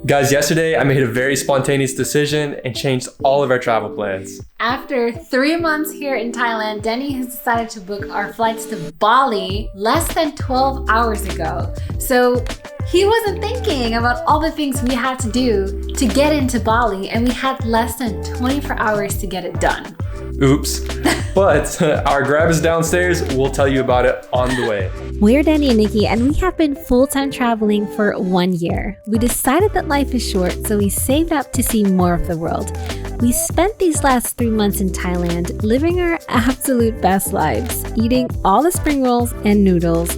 Guys, yesterday I made a very spontaneous decision and changed all of our travel plans. After 3 months here in Thailand, Denny has decided to book our flights to Bali less than 12 hours ago. So he wasn't thinking about all the things we had to do to get into Bali, and we had less than 24 hours to get it done. Oops. But our grab is downstairs. We'll tell you about it on the way. We're Danny and Nikki, and we have been full-time traveling for 1 year. We decided that life is short, so we saved up to see more of the world. We spent these last 3 months in Thailand living our absolute best lives, eating all the spring rolls and noodles.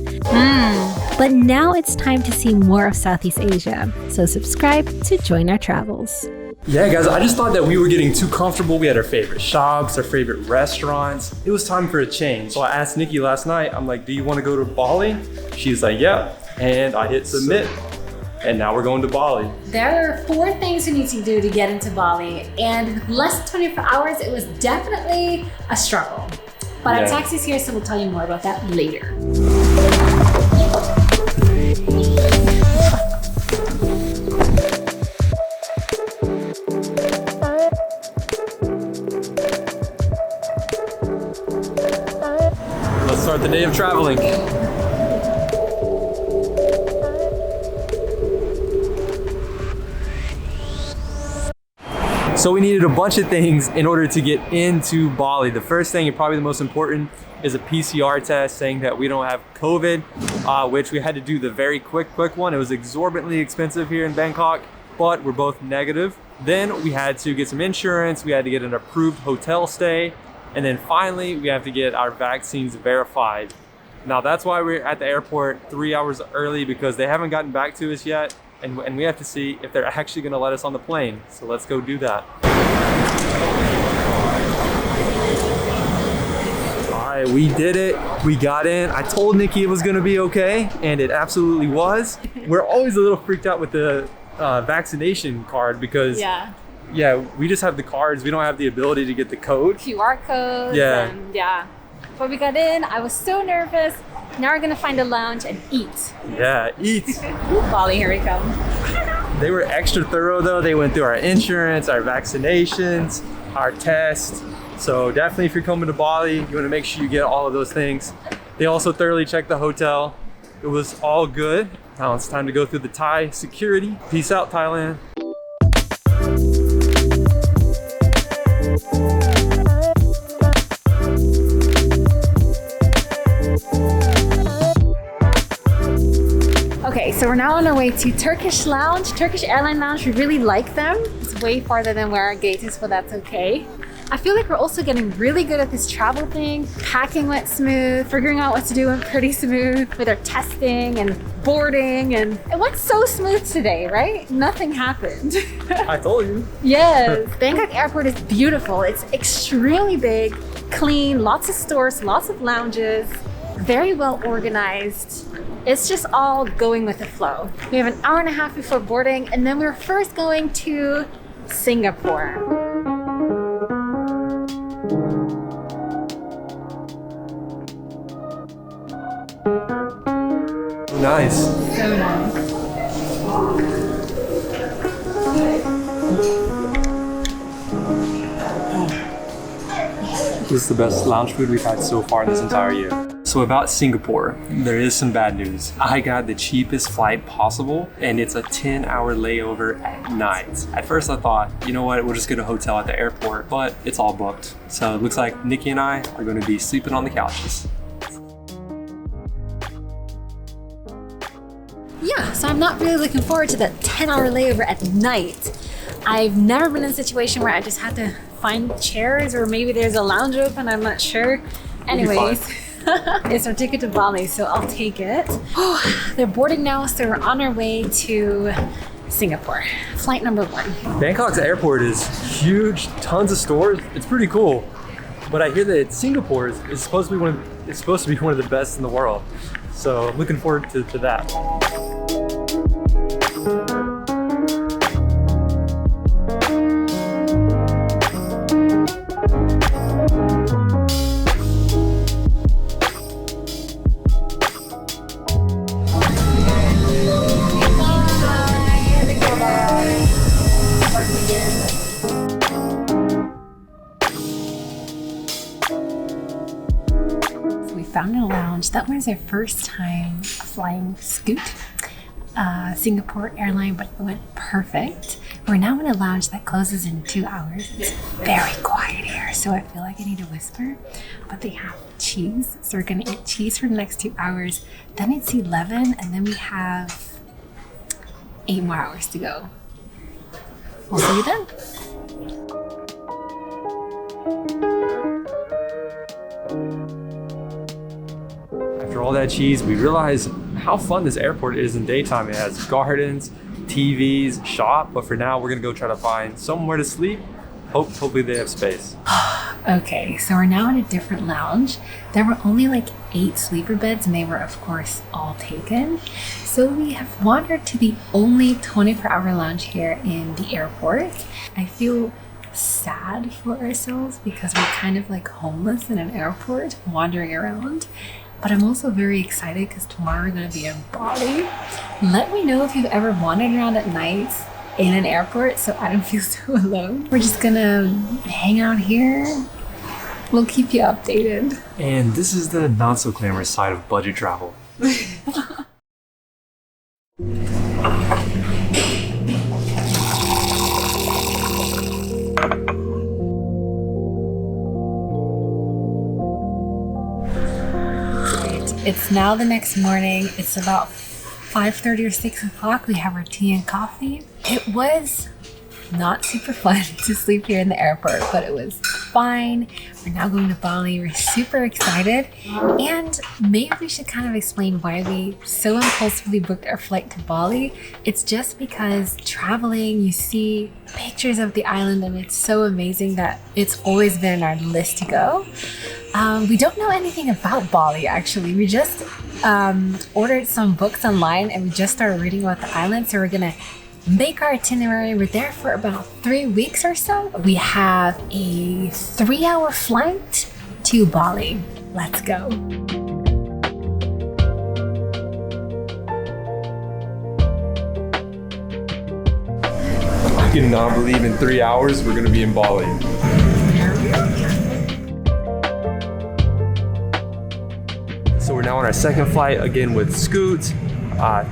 But now it's time to see more of Southeast Asia, so subscribe to join our travels. Yeah, guys, I just thought that we were getting too comfortable. We had our favorite shops, our favorite restaurants. It was time for a change. So I asked Nikki last night, I'm like, do you want to go to Bali? She's like, yeah. And I hit submit. And now we're going to Bali. There are 4 things you need to do to get into Bali. And with less than 24 hours, it was definitely a struggle. But our taxi's here, so we'll tell you more about that later. Let's start the day of traveling. So we needed a bunch of things in order to get into Bali. The first thing, and probably the most important, is a PCR test saying that we don't have COVID, which we had to do the very quick one. It was exorbitantly expensive here in Bangkok, but we're both negative. Then we had to get some insurance. We had to get an approved hotel stay. And then finally, we have to get our vaccines verified. Now that's why we're at the airport 3 hours early, because they haven't gotten back to us yet. And we have to see if they're actually gonna let us on the plane. So let's go do that. All right, we did it. We got in. I told Nikki it was gonna be okay, and it absolutely was. We're always a little freaked out with the vaccination card because we just have the cards. We don't have the ability to get the code. QR codes. But we got in. I was so nervous. Now we're gonna find a lounge and eat. Yeah, eat. Bali, here we come. They were extra thorough though. They went through our insurance, our vaccinations, our tests. So definitely if you're coming to Bali, you wanna make sure you get all of those things. They also thoroughly checked the hotel. It was all good. Now it's time to go through the Thai security. Peace out, Thailand. Okay, so we're now on our way to Turkish Airline Lounge. We really like them. It's way farther than where our gate is, but that's okay. I feel like we're also getting really good at this travel thing. Packing went smooth, figuring out what to do went pretty smooth with our testing and boarding, and it went so smooth today, right? Nothing happened. I told you. Yes. Bangkok Airport is beautiful. It's extremely big, clean, lots of stores, lots of lounges, very well organized. It's just all going with the flow. We have an hour and a half before boarding, and then we're first going to Singapore. Nice. So nice. This is the best lounge food we've had so far this entire year. So about Singapore, there is some bad news. I got the cheapest flight possible, and it's a 10-hour layover at night. At first I thought, you know what, we'll just get a hotel at the airport, but it's all booked. So it looks like Nikki and I are gonna be sleeping on the couches. Yeah, so I'm not really looking forward to that 10-hour layover at night. I've never been in a situation where I just had to find chairs, or maybe there's a lounge open, I'm not sure. Anyways, it's our ticket to Bali, so I'll take it. Oh, they're boarding now, so we're on our way to Singapore. Flight number 1. Bangkok's airport is huge, tons of stores. It's pretty cool. But I hear that Singapore is supposed to be one of the best in the world. So I'm looking forward to that. found a lounge. That was our first time flying Scoot, Singapore airline, but it went perfect. We're now in a lounge that closes in 2 hours. It's very quiet here, so I feel like I need to whisper. But they have cheese, so we're gonna eat cheese for the next 2 hours. Then it's 11, and then we have 8 more hours to go. We'll see you then. After all that cheese, we realized how fun this airport is in daytime. It has gardens, TVs, shop, but for now we're gonna go try to find somewhere to sleep. Hopefully they have space. Okay, so we're now in a different lounge. There were only like 8 sleeper beds and they were of course all taken. So we have wandered to the only 24-hour lounge here in the airport. I feel sad for ourselves because we're kind of like homeless in an airport wandering around. But I'm also very excited because tomorrow we're gonna be in Bali. Let me know if you've ever wandered around at night in an airport so I don't feel so alone. We're just gonna hang out here. We'll keep you updated. And this is the not so glamorous side of budget travel. It's now the next morning. It's about 5:30 or 6 o'clock. We have our tea and coffee. It was not super fun to sleep here in the airport, but it was fine. We're now going to Bali. We're super excited. And maybe we should kind of explain why we so impulsively booked our flight to Bali. It's just because traveling, you see pictures of the island and it's so amazing that it's always been on our list to go. We don't know anything about Bali actually. We just ordered some books online and we just started reading about the island. So we're gonna make our itinerary. We're there for about 3 weeks or so. We have a 3-hour flight to Bali. Let's go. I cannot believe in 3 hours we're gonna be in Bali. So we're now on our second flight again with Scoot.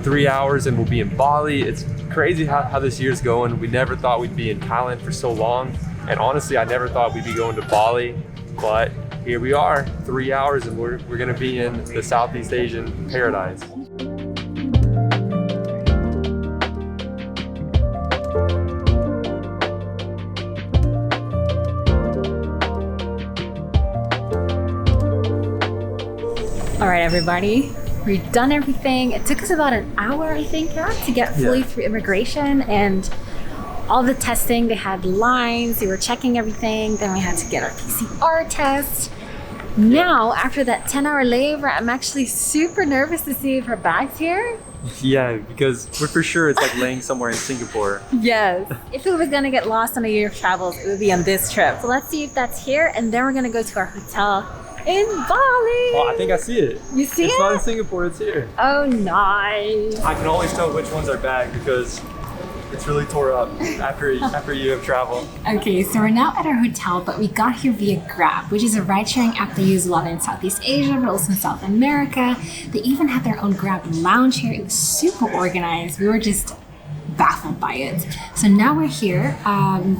3 hours and we'll be in Bali. It's crazy how this year's going. We never thought we'd be in Thailand for so long. And honestly, I never thought we'd be going to Bali, but here we are, 3 hours and we're gonna be in the Southeast Asian paradise. All right, everybody. We've done everything. It took us about an hour, I think, to get fully through immigration and all the testing. They had lines, they were checking everything. Then we had to get our PCR test. Now, after that 10-hour layover, I'm actually super nervous to see if our bag's here. Yeah, because we're for sure it's like laying somewhere in Singapore. Yes. If it was gonna get lost on a year of travels, it would be on this trip. So let's see if that's here, and then we're gonna go to our hotel in Bali. Oh, I think I see it. You see it? It's not in Singapore, it's here. Oh, nice. I can always tell which one's our bag because it's really tore up after you have traveled. Okay, so we're now at our hotel, but we got here via Grab, which is a ride-sharing app they use a lot in Southeast Asia, but also in South America. They even had their own Grab lounge here. It was super organized. We were just baffled by it. So now we're here.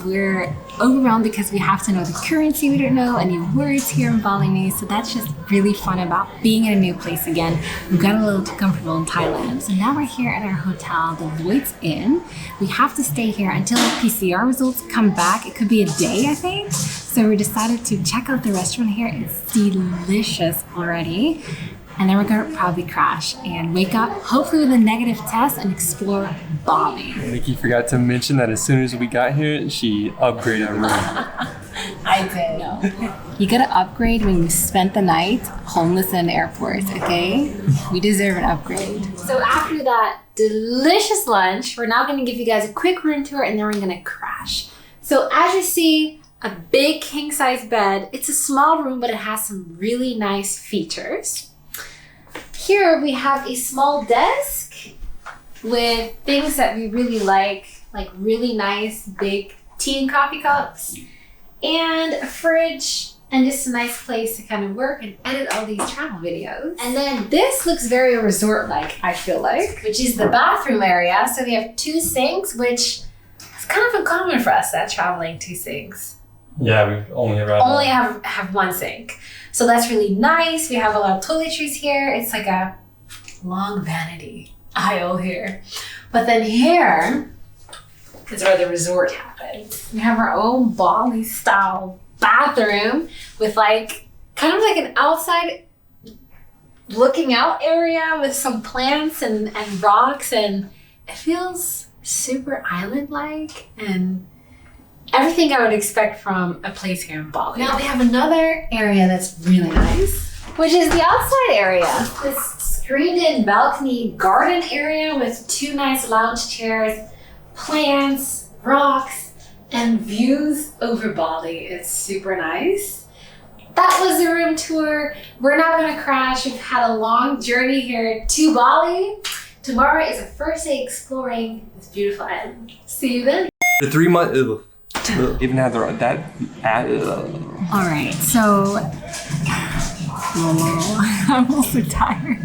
We're overwhelmed because we have to know the currency. We don't know any words here in Balinese. So that's just really fun about being in a new place again. We got a little too comfortable in Thailand. So now we're here at our hotel, the Lloyd's Inn. We have to stay here until the PCR results come back. It could be a day, I think. So we decided to check out the restaurant here. It's delicious already. And then we're gonna probably crash and wake up, hopefully with a negative test, and explore Bali. Nikki forgot to mention that as soon as we got here, she upgraded our room. I did. No. You gotta upgrade when you spent the night homeless in an airport, okay? We deserve an upgrade. So after that delicious lunch, we're now gonna give you guys a quick room tour and then we're gonna crash. So as you see, a big king size bed. It's a small room, but it has some really nice features. Here we have a small desk with things that we really like really nice big tea and coffee cups, and a fridge and just a nice place to kind of work and edit all these travel videos. And then this looks very resort-like, I feel like, which is the bathroom area. So we have 2 sinks, which is kind of uncommon for us that traveling 2 sinks. Yeah, we only have 1 sink. So that's really nice. We have a lot of toiletries here. It's like a long vanity aisle here. But then here is where the resort happens. We have our own Bali style bathroom with like kind of like an outside looking out area with some plants and rocks, and it feels super island-like and everything I would expect from a place here in Bali. Now we have another area that's really nice, which is the outside area. This screened-in balcony garden area with 2 nice lounge chairs, plants, rocks, and views over Bali. It's super nice. That was the room tour. We're not gonna crash. We've had a long journey here to Bali. Tomorrow is our first day exploring this beautiful island. See you then. The 3 month even had that. All right, so I'm also tired.